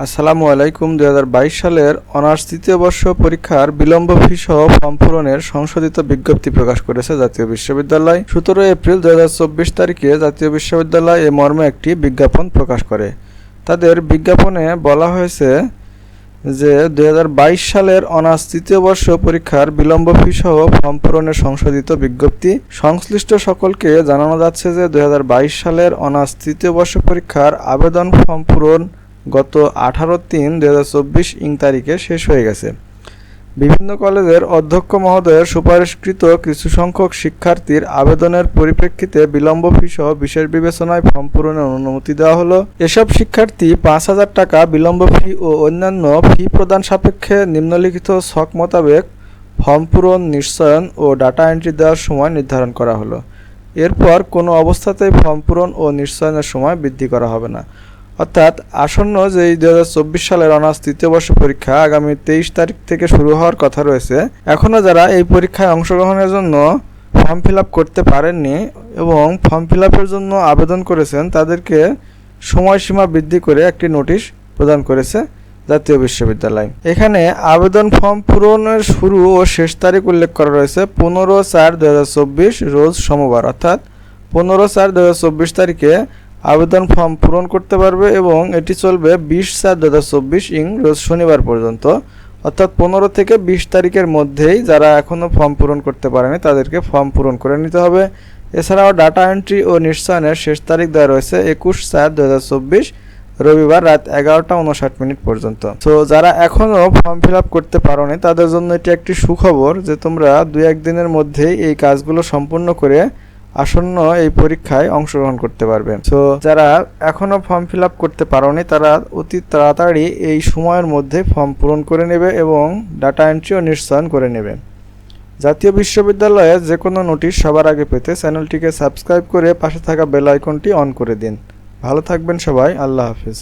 আসসালামু আলাইকুম। 2022 সালের অনার্স তৃতীয় বর্ষ পরীক্ষার বিলম্ব ফি সহ ফর্ম পূরণের সংশোধিত বিজ্ঞপ্তি প্রকাশ করেছে জাতীয় বিশ্ববিদ্যালয়। 17 এপ্রিল 2024 তারিখে জাতীয় বিশ্ববিদ্যালয় এ মর্মে একটি বিজ্ঞাপন প্রকাশ করে। তাদের বিজ্ঞাপনে বলা হয়েছে যে 2022 সালের অনার্স তৃতীয় বর্ষ পরীক্ষার বিলম্ব ফি সহ ফর্ম পূরণের সংশোধিত বিজ্ঞপ্তি সংশ্লিষ্ট সকলকে জানানো যাচ্ছে যে 2022 সালের অনার্স তৃতীয় বর্ষ পরীক্ষার আবেদন ফর্ম পূরণ গত 18/3/2024 তারিখে শেষ হয়ে গেছে। বিভিন্ন কলেজের অধ্যক্ষ মহোদয়ের সুপারিশকৃত কিছু সংখ্যক শিক্ষার্থীর আবেদনের পরিপ্রেক্ষিতে বিলম্ব ফি সহ বিশেষ বিবেচনায় ফর্ম পূরণের অনুমতি দেওয়া হলো। এসব শিক্ষার্থী 5,000 টাকা বিলম্ব ফি ও অন্যান্য ফি প্রদান সাপেক্ষে নিম্নলিখিত ছক মোতাবেক ফর্ম পূরণ, নিশ্চয়ন ও ডাটা এন্ট্রি দেওয়ার সময় নির্ধারণ করা হলো। এরপর কোনো অবস্থাতেই ফর্ম পূরণ ও নিশ্চয়নের সময় বৃদ্ধি করা হবে না। অর্থাৎ আসন্ন যে 2024 সালের অনার্স তৃতীয় বর্ষ পরীক্ষা আগামী 23 তারিখ থেকে শুরু হওয়ার কথা রয়েছে, এখনও যারা এই পরীক্ষায় অংশগ্রহণের জন্য ফর্ম ফিল আপ করতে পারেননি এবং ফর্ম ফিল আপের জন্য আবেদন করেছেন তাদেরকে সময়সীমা বৃদ্ধি করে একটি নোটিশ প্রদান করেছে জাতীয় বিশ্ববিদ্যালয়। এখানে আবেদন ফর্ম পূরণের শুরু ও শেষ তারিখ উল্লেখ করা রয়েছে 15/4/2024 রোজ সোমবার, অর্থাৎ 15/4/2024 তারিখে আবেদন ফর্ম পূরণ করতে পারবে এবং এটি চলবে 20/4/2024 রোজ শনিবার পর্যন্ত। অর্থাৎ 15 থেকে 20 তারিখের মধ্যেই যারা এখনও ফর্ম পূরণ করতে পারেনি তাদেরকে ফর্ম পূরণ করে নিতে হবে। এছাড়াও ডাটা এন্ট্রি ও নিশ্চয়নের শেষ তারিখ দেওয়া রয়েছে 21/4/2024 রবিবার রাত 11টা 59 পর্যন্ত। তো যারা এখনও ফর্ম ফিল আপ করতে পারোনি তাদের জন্য এটি একটি সুখবর যে তোমরা 2-1 দিনের মধ্যেই এই কাজগুলো সম্পূর্ণ করে আসন্ন এই পরীক্ষায় অংশগ্রহণ করতে পারবে। তো যারা এখনও ফর্ম ফিল আপ করতে পারোনি তারা অতি তাড়াতাড়ি এই সময়ের মধ্যে ফর্ম পূরণ করে নেবে এবং ডাটা এন্ট্রি ও নিশ্চয়ন করে নেবে। জাতীয় বিশ্ববিদ্যালয়ে যে কোনো নোটিশ সবার আগে পেতে চ্যানেলটিকে সাবস্ক্রাইব করে পাশে থাকা বেল আইকনটি অন করে দিন। ভালো থাকবেন সবাই। আল্লাহ হাফেজ।